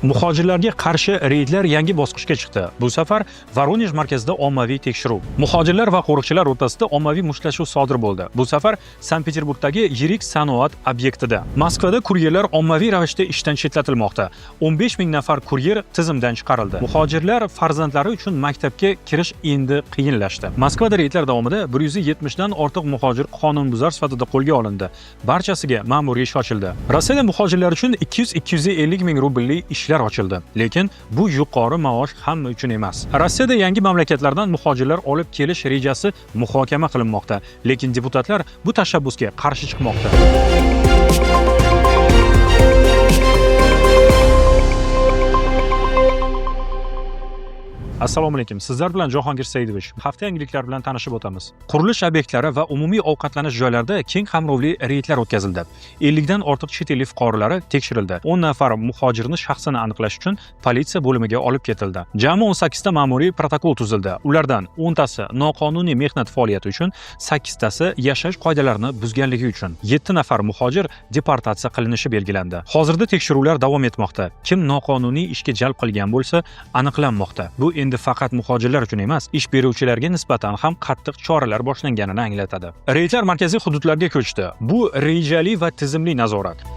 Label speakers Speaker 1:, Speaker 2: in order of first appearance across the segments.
Speaker 1: Muhojirlarga qarshi reydlar yangi bosqichga chiqdi. Bu safar Voronej markazida ommaviy tekshiruv. Muhojirlar va qo'riqchilar o'rtasida ommaviy mushtlashuv sodir bo'ldi. Bu safar Sankt-Peterburgdagi yirik sanoat obyektida. Moskvada kuryerlar ommaviy ravishda ishdan chetlatilmoqda. 15 ming nafar kuryer tizimdan chiqarildi. Muhojirlar farzandlari uchun maktabga kirish endi qiyinlashdi. Moskvada reydlar davomida 170 dan ortiq muhojir qonunbuzar sifatida qo'lga olindi. Barchasiga ma'muriy ish ochildi. Rossiyada muhojirlar uchun 200-250 ming rublli ishlar ochildi. Lekin bu yuqori maosh hamma uchun emas. Rossiyada yangi mamlakatlardan muhojirlar olib kelish rejasi muhokama qilinmoqda, lekin deputatlar bu tashabbusga qarshi chiqmoqda. Assalomu alaykum. Sizlar bilan Jahongir Saidovich. Hafta yangiliklar bilan tanishib o'tamiz. Qurilish obyektlari va umumiy ovqatlanish joylarida keng qamrovli reydlar o'tkazildi. 50 dan ortiq chet ellik fuqarolari tekshirildi. 10 nafar muhojirni shaxsini aniqlash uchun politsiya bo'limiga olib ketildi. Jami 18 ta ma'muriy protokol tuzildi. Ulardan 10 tasi noqonuniy mehnat faoliyati uchun, 8 tasi yashash qoidalarini buzganligi uchun. 7 nafar muhojir deportatsiya qilinishi belgilandi. Hozirda tekshiruvlar davom etmoqda. Kim noqonuniy ishga jalb qilgan bo'lsa, aniqlanmoqda. Bu endi faqat muhojirlar uchun emas, ish beruvchilarga nisbatan ham qattiq choralar boshlanganini anglatadi. Reydlar markaziy hududlarga ko'chdi. Bu rejali va tizimli nazorat.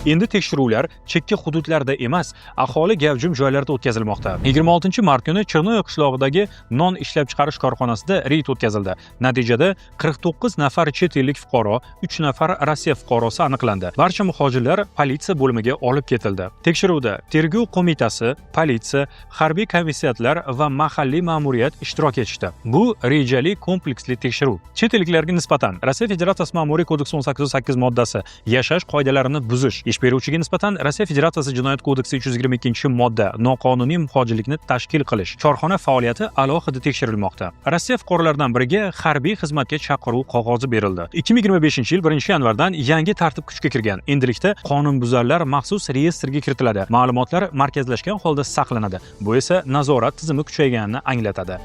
Speaker 1: Endi tekshiruvlar chekka hududlarda emas, aholi gavjum joylarda o'tkazilmoqda. 26-mart kuni Chernoy qishlog'idagi non ishlab chiqarish korxonasida reyd o'tkazildi. Natijada 49 nafar chet ellik fuqaro, 3 nafar Rossiya fuqarosi aniqlandi. Barcha muhojirlar politsiya bo'limiga olib ketildi. Tekshiruvda tergov qo'mitasi, politsiya, harbiy komissiyatlar va mahalliy ma'muriyat ishtirok etishdi. Bu rejali kompleksli tekshiruv. Chet elliklarga nisbatan Rossiya Federatsiyasi Ma'muriy kodeksi 18.8 moddasi yashash qoidalarini buzish, ish beruvchiga nisbatan Rossiya Federatsiyasi Jinoyat kodeksi 322-modda noqonuniy muhojirlikni tashkil qilish, korxona faoliyati alohida tekshirilmoqda. Rossiya fuqarolaridan biriga harbiy xizmatga chaqiruv qog'ozi berildi. 2025-yil 1-yanvardan yangi tartib kuchga kirgan. Endilikda qonunbuzarlar maxsus reyestrga kiritiladi. Ma'lumotlar markazlashgan holda saqlanadi. Bu esa nazorat tizimi kuchayganini anglatadi.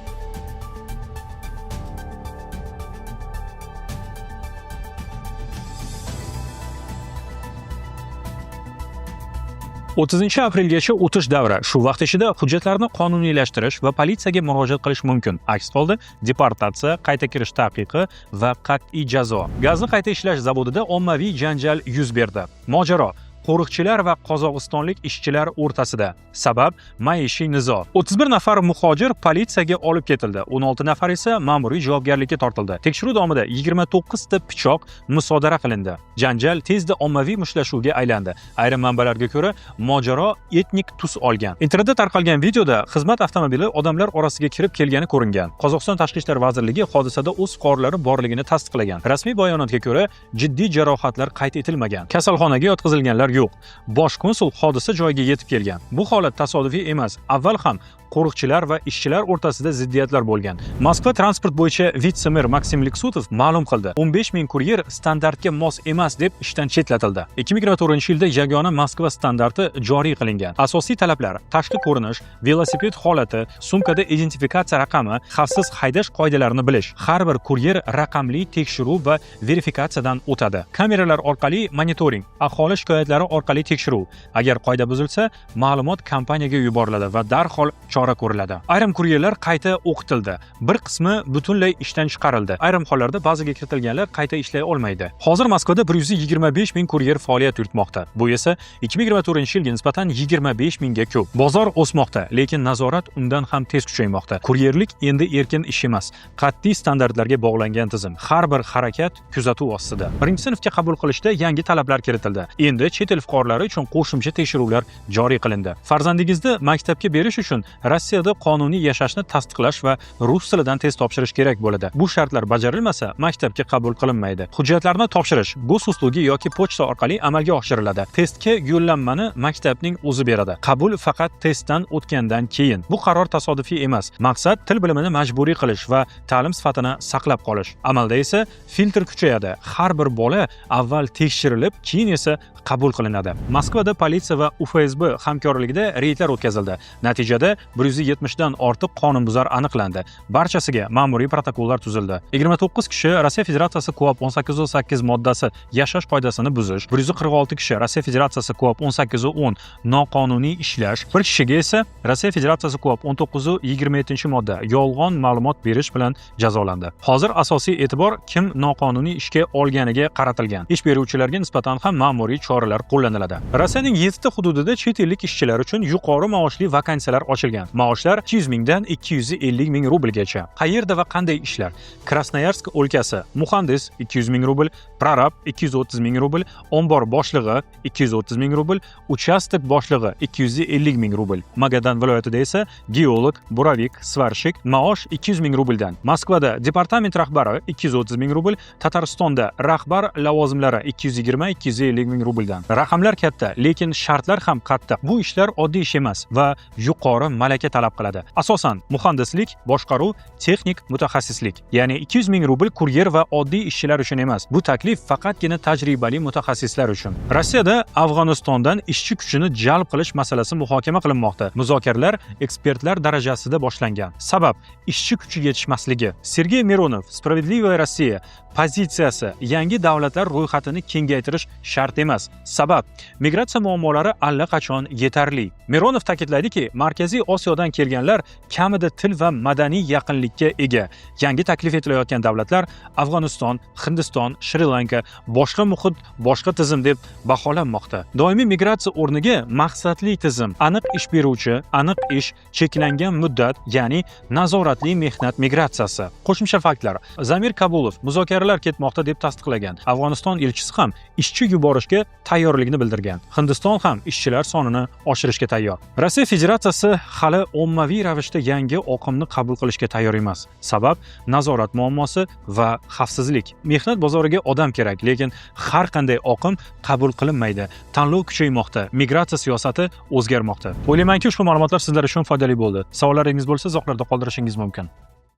Speaker 1: 30-aprelgacha o'tish davri. Shu vaqt ichida hujjatlarni qonuniylashtirish va politsiyaga murojaat qilish mumkin. Aks holda deportatsiya, qayta kirish taqiqi va qat'iy jazo. Gazni qayta ishlash zavodida ommaviy janjal yuz berdi. Mojaro qo'riqchilar va qozog'istonlik ishchilar o'rtasida. Sabab maishiy nizo. 31 nafar muhojir politsiyaga olib ketildi. 16 nafar esa ma'muriy javobgarlikka tortildi. Tekshiruv davomida 29 ta pichoq musodara qilindi. Janjal tezda ommaviy mushtlashuvga aylandi. Ayrim manbalarga ko'ra, mojaro etnik tus olgan. Internetda tarqalgan videoda xizmat avtomobili odamlar orasiga kirib kelgani ko'ringan. Qozog'iston Tashqi ishlar vazirligi hodisada o'z fuqarolari borligini tasdiqlagan. Rasmiy bayonotga ko'ra, jiddiy jarohatlar qayd etilmagan. Kasalxonaga yotqizilganlar yo'q. Bosh konsul hodisa joyiga yetib kelgan. Bu holat tasodifiy emas. Avval ham qo'riqchilar va ishchilar o'rtasida ziddiyatlar bo'lgan. Moskva transport bo'yicha vitse-mer Maksim Liksutov ma'lum qildi. 15 ming kuryer standartga mos emas deb ishdan chetlatildi. 2024-yilda yagona Moskva standarti joriy qilingan. Asosiy talablar: tashqi ko'rinish, velosiped holati, sumkada identifikatsiya raqami, xavfsiz haydash qoidalarini bilish. Har bir kuryer raqamli tekshiruv va verifikatsiyadan o'tadi. Kameralar orqali monitoring, aholi shikoyatlari orqali tekshiruv. Agar qoida buzilsa, ma'lumot kompaniyaga yuboriladi va darhol chora ko'riladi. Ayrim kuryerlar qayta o'qitildi. Bir qismi butunlay ishdan chiqarildi. Ayrim hollarda ba'ziga kiritilganlar qayta ishlay olmaydi. Hozir Moskvada 125 ming kuryer faoliyat yuritmoqda. Bu esa 2024-yilga nisbatan 25 mingga ko'p. Bozor o'smoqda, lekin nazorat undan ham tez kuchaymoqda. Kuryerlik endi erkin ish emas, qat'iy standartlarga bog'langan tizim. Har bir harakat kuzatuv ostida. Birinchi sinfga qabul qilishda yangi talablar kiritildi. Endi chet el fuqarolari uchun qo'shimcha tekshiruvlar joriy qilindi. Farzandingizni maktabga berish uchun Rossiyada qonuniy yashashni tasdiqlash va rus tilidan test topshirish kerak bo'ladi. Bu shartlar bajarilmasa, maktabga qabul qilinmaydi. Hujjatlarni topshirish gos uslugi yoki pochta orqali amalga oshiriladi. Testga yo'llanmani maktabning o'zi beradi. Qabul faqat testdan o'tgandan keyin. Bu qaror tasodifiy emas. Maqsad til bilimini majburiy qilish va ta'lim sifatini saqlab qolish. Amalda esa filtr kuchayadi. Har bir bola avval tekshirilib, keyin esa qabul qilinadi. Moskvada politsiya va UFSB hamkorligida reydlar o'tkazildi. Natijada 170 dan ortiq qonunbuzar aniqlandi. Barchasiga ma'muriy protokollar tuzildi. 29 kishi Rossiya Federatsiyasi KOAP 18.8 moddasi yashash qoidasini buzish, 146 kishi Rossiya Federatsiyasi KOAP 18.10 noqonuniy ishlash, bir kishiga esa Rossiya Federatsiyasi KOAP 19.27 modda yolg'on ma'lumot berish bilan jazolandi. Hozir asosiy e'tibor kim noqonuniy ishga olganiga qaratilgan. Ish beruvchilarga nisbatan ham ma'muriy choralar qo'llaniladi. Rossiyaning 7 ta hududida chet ellik ishchilar uchun yuqori maoshli vakansiyalar ochilgan. Maoshlar 200 mingdan 250 ming rublgacha. Qayerda va qanday ishlar? Krasnoyarsk o'lkasi muhandis 200 ming rubl, prorab 230 ming rubl, ombor boshlig'i 230 ming rubl, uchastok boshlig'i 250 ming rubl. Magadan viloyatida esa geolog, buravik, svarshik maosh 200 ming rubldan. Moskvada departament rahbari 230 ming rubl, Tataristonda rahbar lavozimlari 220-250 ming rubldan. Raqamlar katta, lekin shartlar ham qattiq. Bu ishlar oddiy ish emas va yuqori malaka talab qiladi. Asosan muhandislik, boshqaruv, texnik mutaxassislik. Ya'ni 200 ming rubl kuryer va oddiy ishchilar uchun emas. Bu taklif faqatgina tajribali mutaxassislar uchun. Rossiyada Afg'onistondan ishchi kuchini jalb qilish masalasi muhokama qilinmoqda. Muzokaralar ekspertlar darajasida boshlangan. Sabab ishchi kuchi yetishmasligi. Sergey Mironov, Справедливая Rossiya pozitsiyasi yangi davlatlar ro'yxatini kengaytirish shart emas. Sabab migratsiya muammolari allaqachon yetarli. Mironov ta'kidlaydiki, Markaziy Osiyodan kelganlar kamida til va madaniy yaqinlikka ega. Yangi taklif etilayotgan davlatlar Afg'oniston, Hindiston, Shri-Lanka, boshqa muhit, boshqa tizim deb baholanmoqda. Doimiy migratsiya o'rniga maqsadli tizim, aniq ish beruvchi, aniq ish, cheklangan muddat, ya'ni nazoratli mehnat migratsiyasi. Qo'shimcha faktlar. Zamir Kabulov muzokaralar ketmoqda deb tasdiqlagan. Afg'oniston elchisi ham ishchi yuborishga tayyorligini bildirgan. Hindiston ham ishchilar sonini oshirishga tayyor. Rossiya Federatsiyasi hali ommaviy ravishda yangi oqimni qabul qilishga tayyor emas. Sabab nazorat muammosi va xavfsizlik. Mehnat bozoriga odam kerak, lekin har qanday oqim qabul qilinmaydi. Tanlov kuchaymoqda, migratsiya siyosati o'zgarmoqda. O'ylaymanki, ushbu ma'lumotlar sizlar uchun foydali bo'ldi. Savollaringiz bo'lsa, izohlarda qoldirishingiz mumkin.